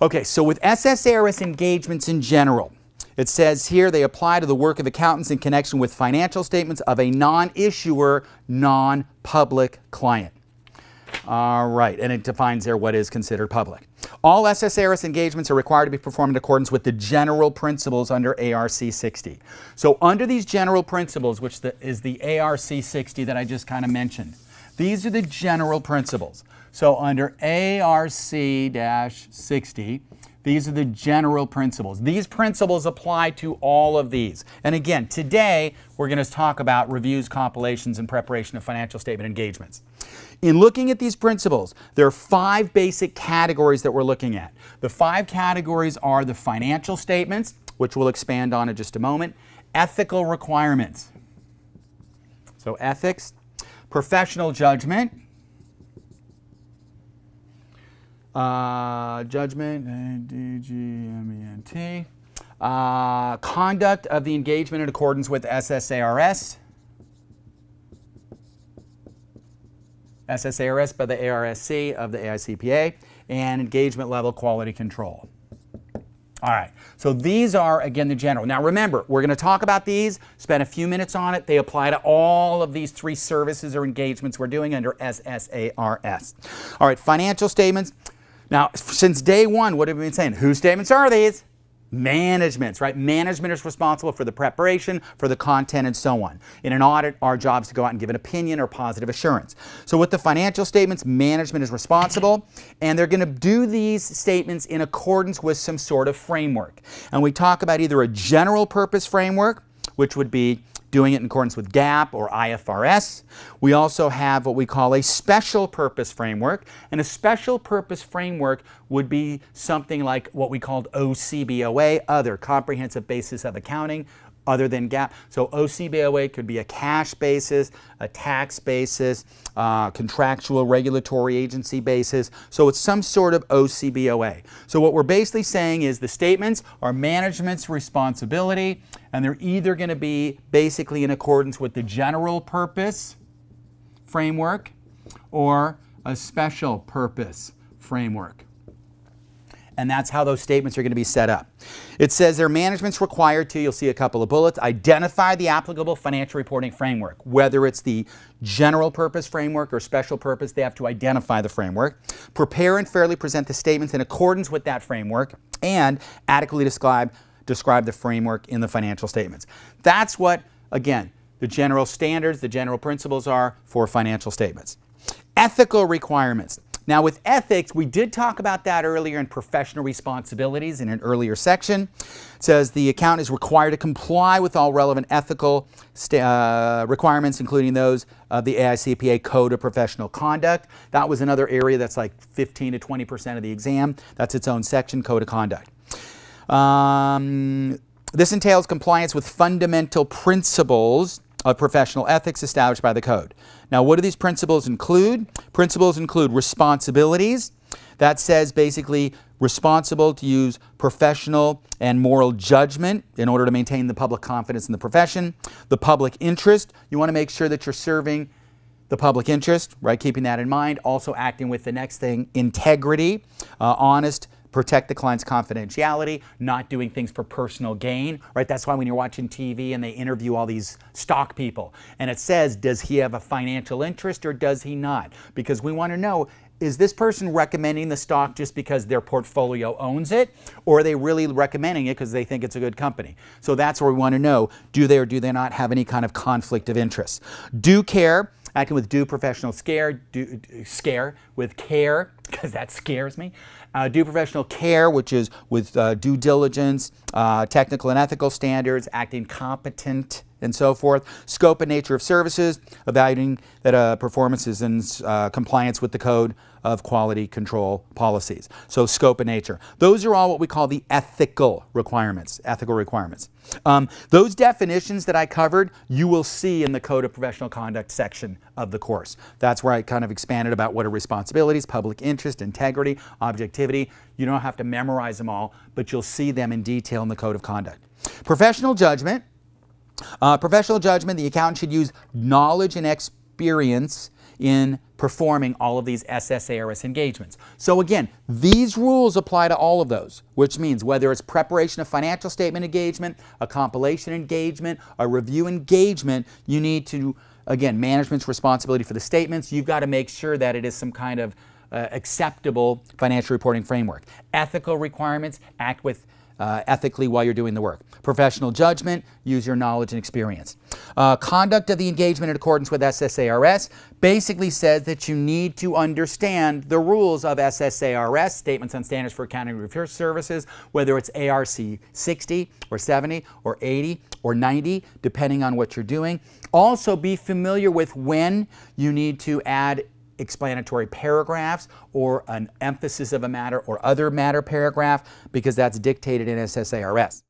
Okay, so with SSARS engagements in general, it says here they apply to the work of accountants in connection with financial statements of a non-issuer, non-public client. All right, and it defines there what is considered public. All SSARS engagements are required to be performed in accordance with the general principles under ARC 60. So under these general principles, which is the ARC 60 that I just kind of mentioned, these are the general principles. So under ARC-60, these are the general principles. These principles apply to all of these. And again, today we're going to talk about reviews, compilations, and preparation of financial statement engagements. In looking at these principles, there are 5 basic categories that we're looking at. The 5 categories are the financial statements, which we'll expand on in just a moment, ethical requirements, so ethics, professional judgment, DGMENT, conduct of the engagement in accordance with SSARS, by the ARSC of the AICPA, and engagement level quality control. All right, so these are, again, the general. Now remember, we're going to talk about these, spend a few minutes on it. They apply to all of these 3 services or engagements we're doing under SSARS. All right, financial statements. Now, since day one, what have we been saying? Whose statements are these? Management's, right? Management is responsible for the preparation, for the content, and so on. In an audit, our job is to go out and give an opinion or positive assurance. So with the financial statements, management is responsible, and they're going to do these statements in accordance with some sort of framework. And we talk about either a general purpose framework, which would be doing it in accordance with GAAP or IFRS. We also have what we call a special purpose framework, and a special purpose framework would be something like what we called OCBOA, other comprehensive basis of accounting, other than GAAP. So OCBOA could be a cash basis, a tax basis, contractual regulatory agency basis. So it's some sort of OCBOA. So what we're basically saying is the statements are management's responsibility, and they're either going to be basically in accordance with the general purpose framework or a special purpose framework. And that's how those statements are going to be set up. It says their management's required to, you'll see a couple of bullets, identify the applicable financial reporting framework. Whether it's the general purpose framework or special purpose, they have to identify the framework. Prepare and fairly present the statements in accordance with that framework, and adequately describe the framework in the financial statements. That's what, again, the general standards, the general principles are for financial statements. Ethical requirements. Now with ethics, we did talk about that earlier in professional responsibilities in an earlier section. It says the accountant is required to comply with all relevant ethical requirements, including those of the AICPA Code of Professional Conduct. That was another area that's like 15 to 20% of the exam. That's its own section, Code of Conduct. This entails compliance with fundamental principles of professional ethics established by the code. Now, what do these principles include? Principles include responsibilities. That says basically responsible to use professional and moral judgment in order to maintain the public confidence in the profession. The public interest, you want to make sure that you're serving the public interest, right? Keeping that in mind. Also acting with the next thing, integrity, honest, protect the client's confidentiality, not doing things for personal gain, right? That's why when you're watching TV and they interview all these stock people and it says, does he have a financial interest or does he not? Because we want to know, is this person recommending the stock just because their portfolio owns it, or are they really recommending it because they think it's a good company? So that's where we want to know, do they or do they not have any kind of conflict of interest? Due care, acting with due professional scare with care, because that scares me. Due professional care, which is with due diligence, technical and ethical standards, acting competent, and so forth. Scope and nature of services, evaluating that performance is in compliance with the Code of Quality Control policies. So scope and nature. Those are all what we call the ethical requirements. Those definitions that I covered, you will see in the Code of Professional Conduct section of the course. That's where I kind of expanded about what are responsibilities, public interest, integrity, objectivity. You don't have to memorize them all, but you'll see them in detail in the Code of Conduct. Professional judgment. The accountant should use knowledge and experience in performing all of these SSARS engagements. So again, these rules apply to all of those, which means whether it's preparation of financial statement engagement, a compilation engagement, a review engagement, you need to, again, management's responsibility for the statements. You've got to make sure that it is some kind of acceptable financial reporting framework. Ethical requirements, act with ethically while you're doing the work. Professional judgment, use your knowledge and experience. Conduct of the engagement in accordance with SSARS basically says that you need to understand the rules of SSARS, Statements on Standards for Accounting Research Services, whether it's ARC 60 or 70 or 80 or 90, depending on what you're doing. Also be familiar with when you need to add explanatory paragraphs or an emphasis of a matter or other matter paragraph, because that's dictated in SSARS.